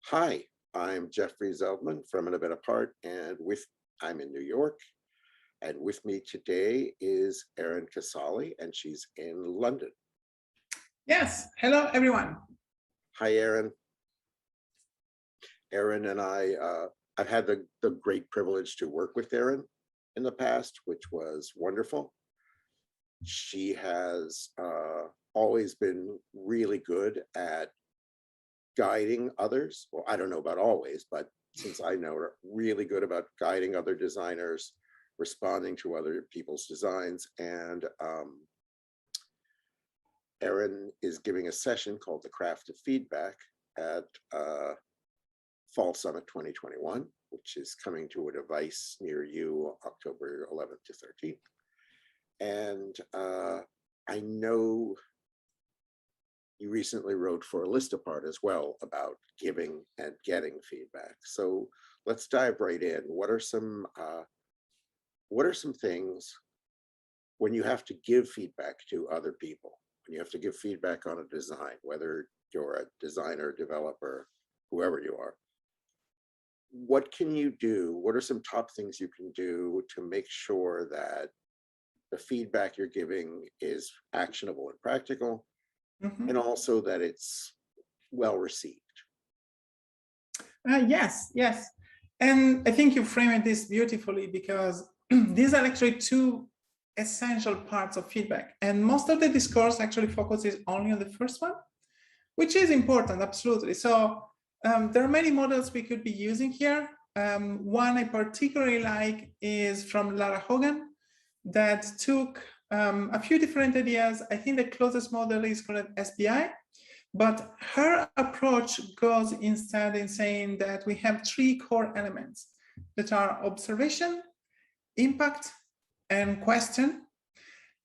Hi, I'm Jeffrey Zeldman from And a Bit Apart, and I'm in New York, and with me today is Erin Casali, and she's in London. Yes, hello everyone. Hi, Erin. Erin and I've had the great privilege to work with Erin in the past, which was wonderful. She has always been really good at guiding others. Well, I don't know about always, but since I know her, really good about guiding other designers, responding to other people's designs. And Erin is giving a session called The Craft of Feedback at Fall Summit 2021, which is coming to a device near you October 11th to 13th. And I know you recently wrote for a list apart as well about giving and getting feedback. So let's dive right in. What are some things when you have to give feedback to other people, when you have to give feedback on a design, whether you're a designer, developer, whoever you are, what can you do? What are some top things you can do to make sure that the feedback you're giving is actionable and practical, and also that it's well received? Yes. And I think you framed this beautifully, because these are actually two essential parts of feedback. And most of the discourse actually focuses only on the first one, which is important, absolutely. So there are many models we could be using here. One I particularly like is from Lara Hogan, that took a few different ideas. I think the closest model is called SBI, but her approach goes instead in saying that we have three core elements that are observation, impact, and question.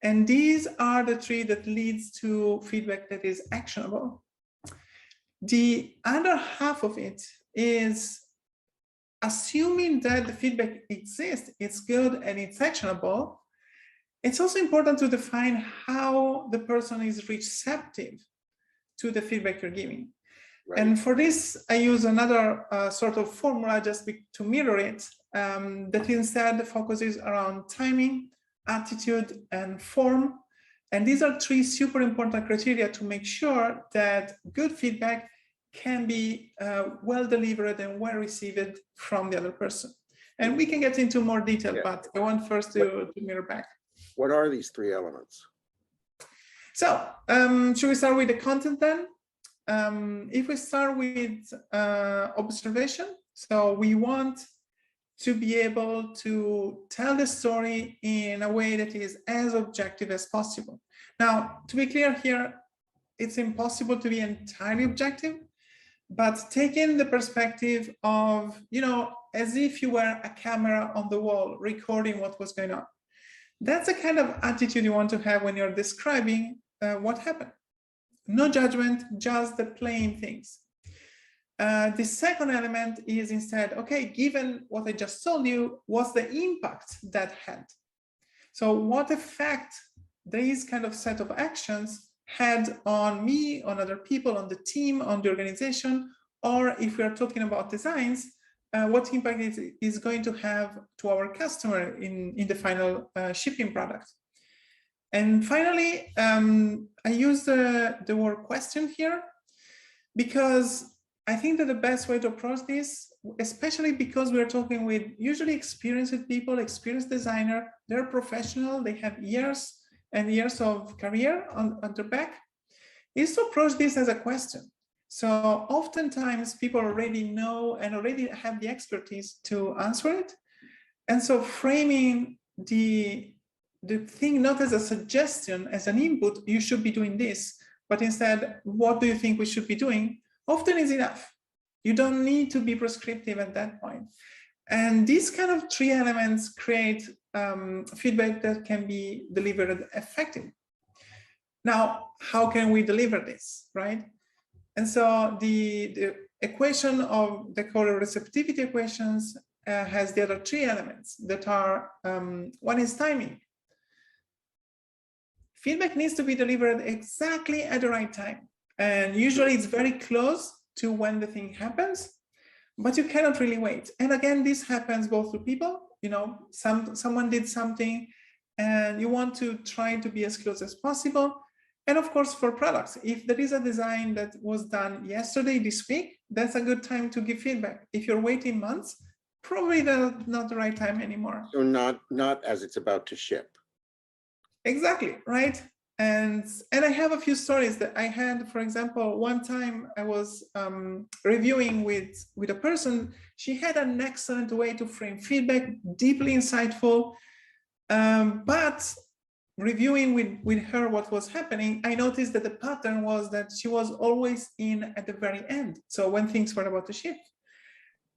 And these are the three that leads to feedback that is actionable. The other half of it is assuming that the feedback exists, it's good, and it's actionable. It's also important to define how the person is receptive to the feedback you're giving. Right. And for this, I use another sort of formula just to mirror it, that instead focuses around timing, attitude, and form. And these are three super important criteria to make sure that good feedback can be well delivered and well received from the other person. And we can get into more detail, but I want first to mirror back. What are these three elements? So should we start with the content then? If we start with observation, so we want to be able to tell the story in a way that is as objective as possible. Now, to be clear here, it's impossible to be entirely objective, but taking the perspective of, as if you were a camera on the wall recording what was going on. That's the kind of attitude you want to have when you're describing what happened. No judgment, just the plain things. The second element is instead, okay, given what I just told you, what's the impact that had? So what effect these kind of set of actions had on me, on other people, on the team, on the organization, or if we are talking about designs, what impact is going to have to our customer in the final shipping product. And finally, I use the word question here, because I think that the best way to approach this, especially because we're talking with usually experienced people, experienced designer, they're professional, they have years and years of career on their back, is to approach this as a question. So oftentimes people already know and already have the expertise to answer it. And so framing the thing not as a suggestion, as an input, you should be doing this, but instead, what do you think we should be doing? Often is enough. You don't need to be prescriptive at that point. And these kind of three elements create feedback that can be delivered effectively. Now, how can we deliver this, right? And so the equation of the core receptivity equations has the other three elements that are, one is timing. Feedback needs to be delivered exactly at the right time. And usually it's very close to when the thing happens, but you cannot really wait. And again, this happens both to people, someone did something and you want to try to be as close as possible. And of course, for products, if there is a design that was done yesterday, this week, that's a good time to give feedback. If you're waiting months, probably not the right time anymore. So not as it's about to ship. Exactly, right? And I have a few stories that I had. For example, one time I was reviewing with a person. She had an excellent way to frame feedback, deeply insightful. But reviewing with her what was happening, I noticed that the pattern was that she was always in at the very end. So when things were about to ship.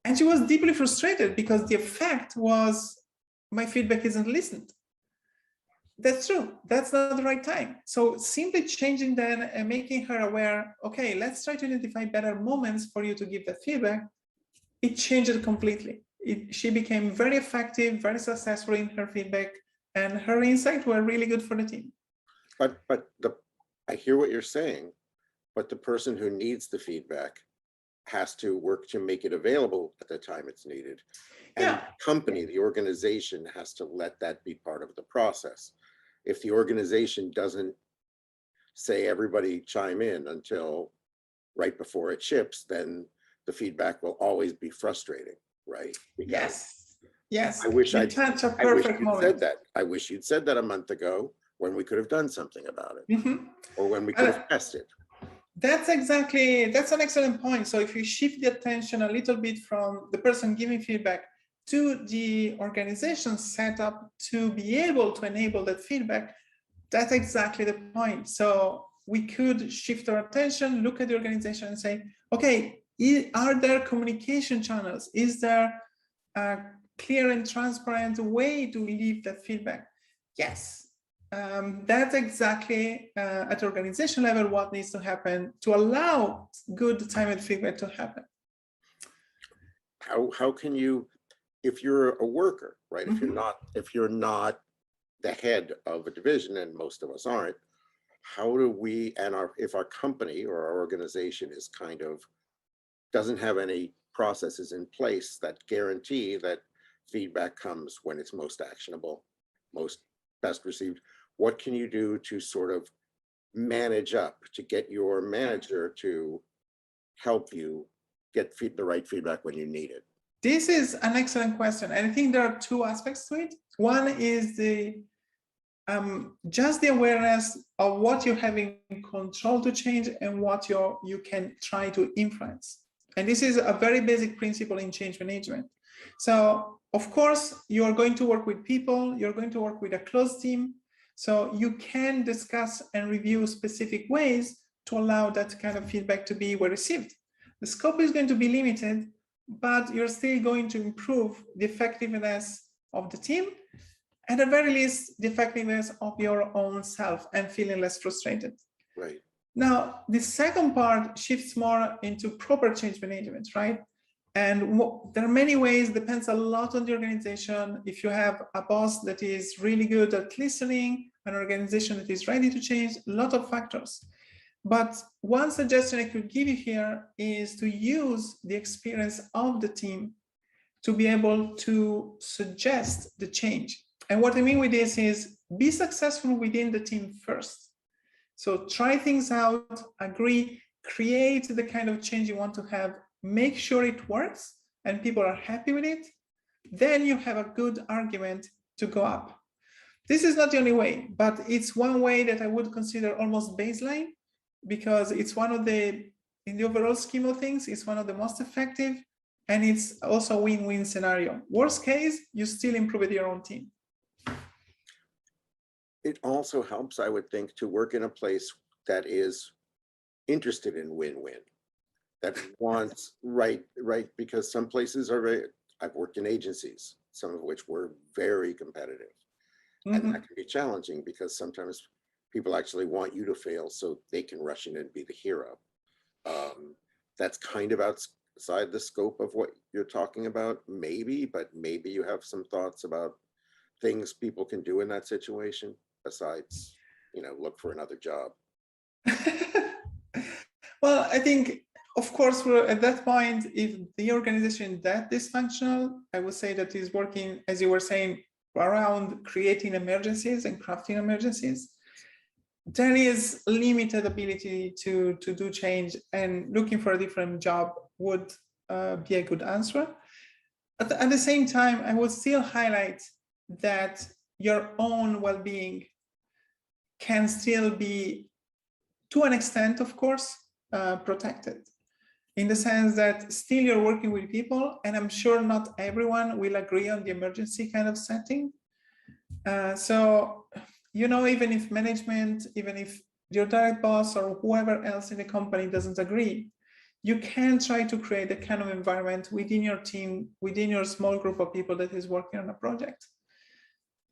And she was deeply frustrated because the effect was my feedback isn't listened. That's true. That's not the right time. So simply changing then and making her aware, okay, let's try to identify better moments for you to give that feedback. It changed it completely. She became very effective, very successful in her feedback, and her insights were really good for the team. But I hear what you're saying, but the person who needs the feedback has to work to make it available at the time it's needed. And Yeah. the company, the organization has to let that be part of the process. If the organization doesn't say everybody chime in until right before it ships, then the feedback will always be frustrating, right? Because yes. I wish you'd said that. I wish you'd said that a month ago when we could have done something about it, or when we could have tested. That's an excellent point. So if you shift the attention a little bit from the person giving feedback to the organization setup to be able to enable that feedback, that's exactly the point. So we could shift our attention, look at the organization and say, okay, are there communication channels? Is there a clear and transparent way to leave that feedback? Yes. That's exactly at organization level what needs to happen to allow good timed feedback to happen. How can you, if you're a worker, right? If you're not the head of a division, and most of us aren't, how do we, and if our company or our organization is kind of doesn't have any processes in place that guarantee that feedback comes when it's most actionable, most best received, what can you do to sort of manage up to get your manager to help you get the right feedback when you need it? This is an excellent question. And I think there are two aspects to it. One is just the awareness of what you have in control to change and what you can try to influence. And this is a very basic principle in change management. So of course, you are going to work with people, you're going to work with a close team. So you can discuss and review specific ways to allow that kind of feedback to be well received. The scope is going to be limited, but you're still going to improve the effectiveness of the team, at the very least, the effectiveness of your own self and feeling less frustrated. Right. Now, the second part shifts more into proper change management, right? And there are many ways, depends a lot on the organization. If you have a boss that is really good at listening, an organization that is ready to change, a lot of factors. But one suggestion I could give you here is to use the experience of the team to be able to suggest the change. And what I mean with this is be successful within the team first. So try things out, agree, create the kind of change you want to have, make sure it works and people are happy with it. Then you have a good argument to go up. This is not the only way, but it's one way that I would consider almost baseline, because it's one of the, in the overall scheme of things, it's one of the most effective, and it's also a win-win scenario. Worst case, you still improve with your own team. It also helps, I would think, to work in a place that is interested in win-win, that wants, right, because some places are very, I've worked in agencies, some of which were very competitive. And that can be challenging because sometimes people actually want you to fail so they can rush in and be the hero. That's kind of outside the scope of what you're talking about, maybe, but maybe you have some thoughts about things people can do in that situation besides, look for another job. Well, I think Of course, we're at that point, if the organization is that dysfunctional, I would say that is working, as you were saying, around creating emergencies and crafting emergencies. There is limited ability to do change, and looking for a different job would be a good answer. At the same time, I would still highlight that your own well-being can still be, to an extent, of course, protected, in the sense that still you're working with people, and I'm sure not everyone will agree on the emergency kind of setting. So, you know, even if management, even if your direct boss or whoever else in the company doesn't agree, you can try to create a kind of environment within your team, within your small group of people that is working on a project.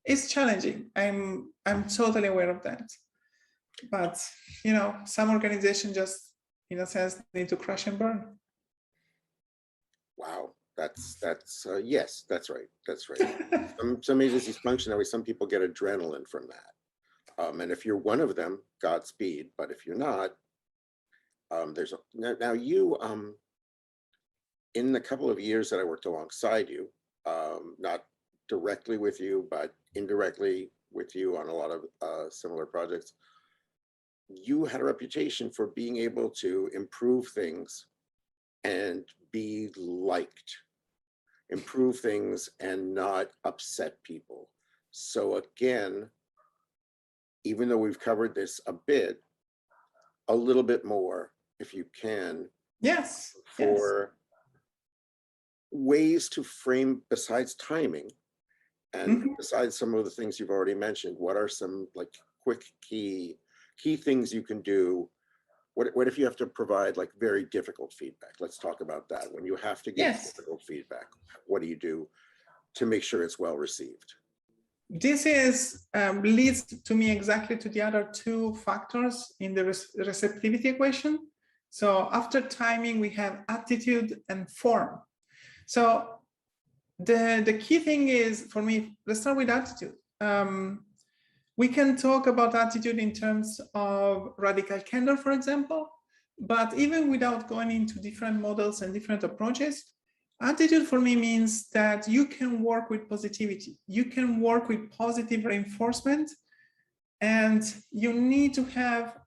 It's challenging. I'm totally aware of that. But, you know, some organizations just, in a sense, need to crash and burn. Wow, yes, that's right. That's right. Some agencies function that way. Some people get adrenaline from that. And if you're one of them, Godspeed. But if you're not, there's now you, in the couple of years that I worked alongside you, not directly with you, but indirectly with you on a lot of similar projects, you had a reputation for being able to improve things and be liked, improve things and not upset people. So again, even though we've covered this a little bit more, if you can, Yes, for ways to frame, besides timing and besides some of the things you've already mentioned, what are some like quick key things you can do? What if you have to provide like very difficult feedback? Let's talk about that. When you have to give difficult feedback, what do you do to make sure it's well received? This is leads to me exactly to the other two factors in the receptivity equation. So after timing, we have attitude and form. So the key thing is, for me, let's start with attitude. We can talk about attitude in terms of radical candor, for example, but even without going into different models and different approaches, attitude for me means that you can work with positivity, you can work with positive reinforcement, and you need to have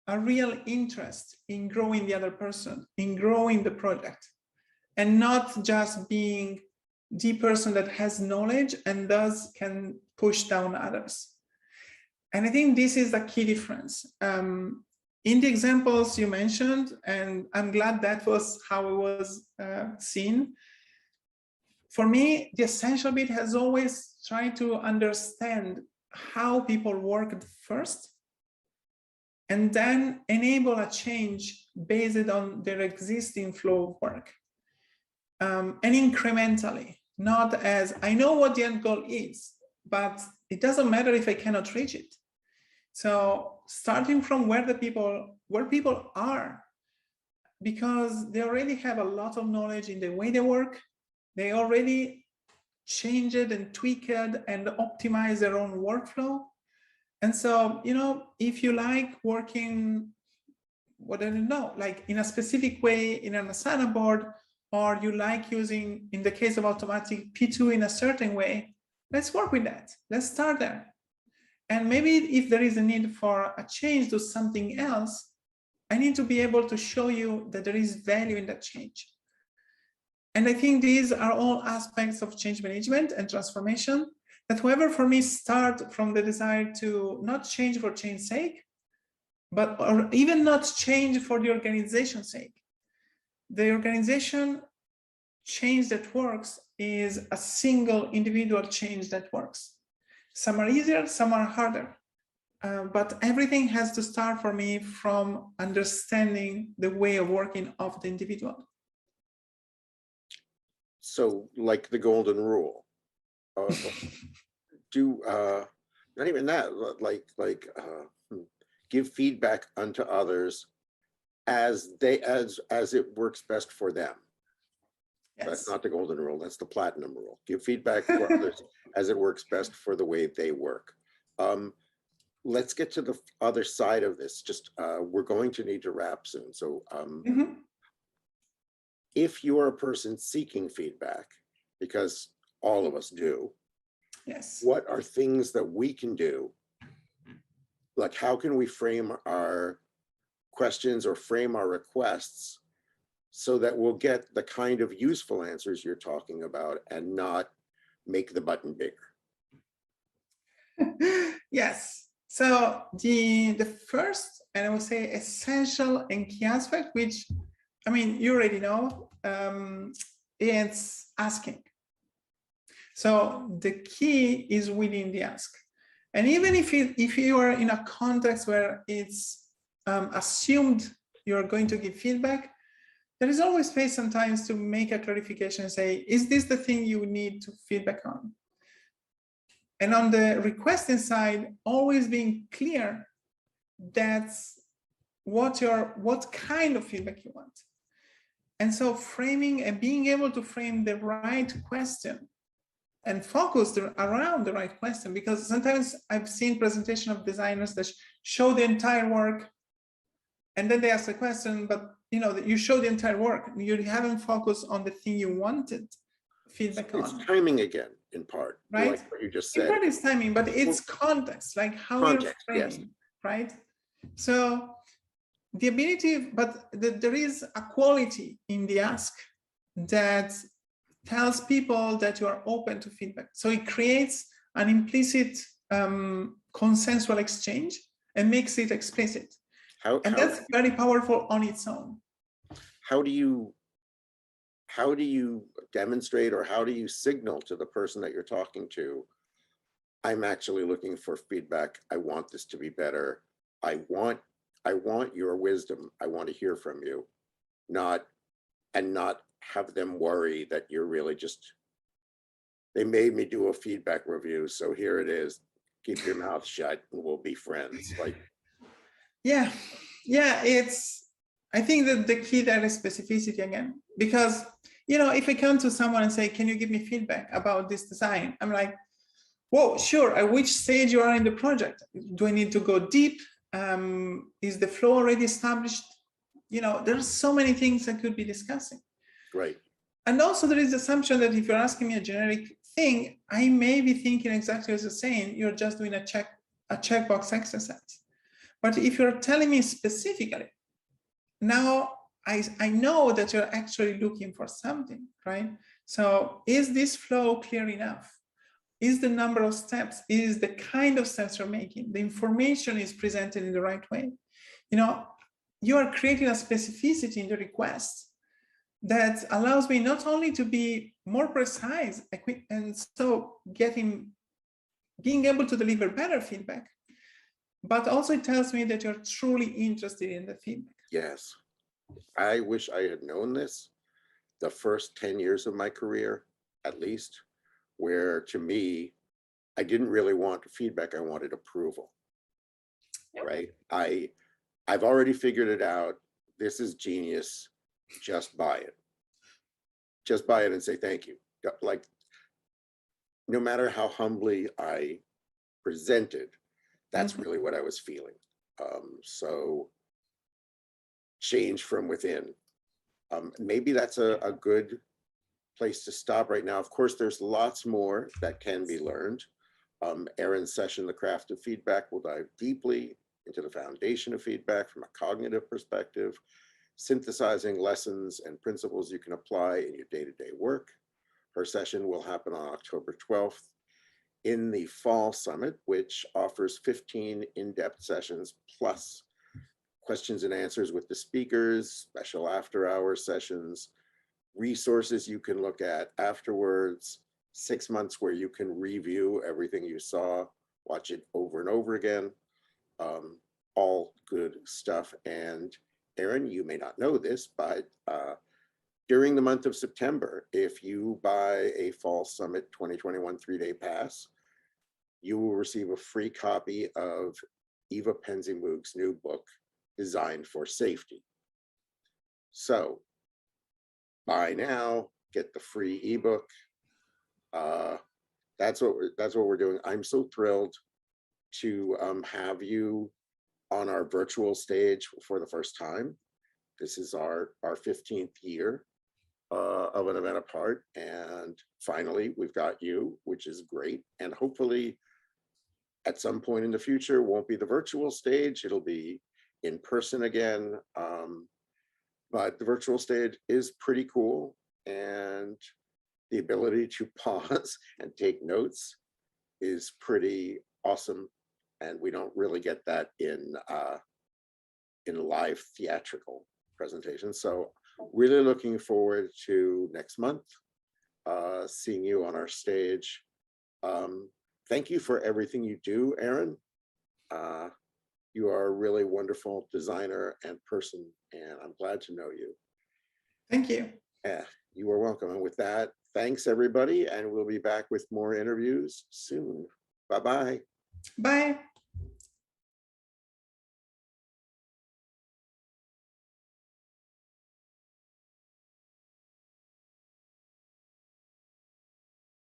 a real interest in growing the other person, in growing the project, and not just being the person that has knowledge and thus can push down others. And I think this is the key difference. In the examples you mentioned, and I'm glad that was how it was seen, for me, the essential bit has always tried to understand how people worked first, and then enable a change based on their existing flow of work. And incrementally, not as, I know what the end goal is, but it doesn't matter if I cannot reach it. So starting from where people are, because they already have a lot of knowledge in the way they work, they already changed and tweaked and optimized their own workflow. And so, you know, if you like working, what I don't know, like in a specific way in an Asana board, or you like using, in the case of automatic, P2 in a certain way, let's work with that. Let's start there. And maybe if there is a need for a change to something else, I need to be able to show you that there is value in that change. And I think these are all aspects of change management and transformation that, however, for me, start from the desire to not change for change's sake, but or even not change for the organization's sake. The organization change that works is a single individual change that works. Some are easier, some are harder. But everything has to start for me from understanding the way of working of the individual. So like the golden rule, not even that, give feedback unto others as it works best for them. Yes. That's not the golden rule, that's the platinum rule. Give feedback for others as it works best for the way they work. Let's get to the other side of this. Just we're going to need to wrap soon. So if you're a person seeking feedback, because all of us do, Yes. what are things that we can do? Like, how can we frame our questions or frame our requests so that we'll get the kind of useful answers you're talking about and not make the button bigger? Yes. So the first, and I would say essential and key aspect, which, I mean, you already know, it's asking. So the key is within the ask. And even if you are in a context where it's assumed you're going to give feedback, there is always space sometimes to make a clarification and say, is this the thing you need to feedback on? And on the requesting side, always being clear that's what kind of feedback you want. And so framing and being able to frame the right question and focus around the right question, because sometimes I've seen presentation of designers that show the entire work and then they ask the question, but you show the entire work, you haven't focused on the thing you wanted feedback on. It's timing again, in part, right? like what you just said. In part, it's timing, but it's context, like how you're framing, yes. right? So the ability, but there is a quality in the ask that tells people that you are open to feedback. So it creates an implicit consensual exchange and makes it explicit. That's very powerful on its own. How do you demonstrate, or how do you signal to the person that you're talking to, I'm actually looking for feedback, I want this to be better, I want your wisdom, I want to hear from you, not have them worry that you're really just, they made me do a feedback review, so here it is, keep your mouth shut and we'll be friends. Like, yeah, I think that the key there is specificity again, because if I come to someone and say, can you give me feedback about this design? I'm like, whoa, sure. At which stage you are in the project? Do I need to go deep? Is the flow already established? There's so many things I could be discussing. Right. And also there is the assumption that if you're asking me a generic thing, I may be thinking exactly as you're saying, you're just doing a checkbox exercise. But if you're telling me specifically, now I know that you're actually looking for something, right? So is this flow clear enough? Is the number of steps, is the kind of steps you're making, the information is presented in the right way? You are creating a specificity in the request that allows me not only to be more precise and so being able to deliver better feedback, but also it tells me that you're truly interested in the feedback. Yes. I wish I had known this the first 10 years of my career, at least, where to me, I didn't really want feedback, I wanted approval. Yep. Right? I've already figured it out. This is genius. Just buy it. Just buy it and say thank you. Like, no matter how humbly I presented, that's really what I was feeling. So change from within. Maybe that's a good place to stop right now. Of course, there's lots more that can be learned. Erin's session, The Craft of Feedback, will dive deeply into the foundation of feedback from a cognitive perspective, synthesizing lessons and principles you can apply in your day-to-day work. Her session will happen on October 12th in the Fall Summit, which offers 15 in-depth sessions plus questions and answers with the speakers, special after-hour sessions, resources you can look at afterwards, 6 months where you can review everything you saw, watch it over and over again, all good stuff. And Erin, you may not know this, but during the month of September, if you buy a Fall Summit 2021 3-day pass, you will receive a free copy of Eva Penzimug's new book, Designed for Safety. So buy now, get the free ebook. That's what we're doing. I'm so thrilled to have you on our virtual stage for the first time. This is our 15th year. of an event apart. And finally, we've got you, which is great. And hopefully at some point in the future, won't be the virtual stage, it'll be in person again. But the virtual stage is pretty cool. And the ability to pause and take notes is pretty awesome. And we don't really get that in live theatrical presentations. So really looking forward to next month, seeing you on our stage. Thank you for everything you do, Erin. You are a really wonderful designer and person, and I'm glad to know you. Thank you. Yeah, you are welcome. And with that, thanks everybody, and we'll be back with more interviews soon. Bye-bye. Bye.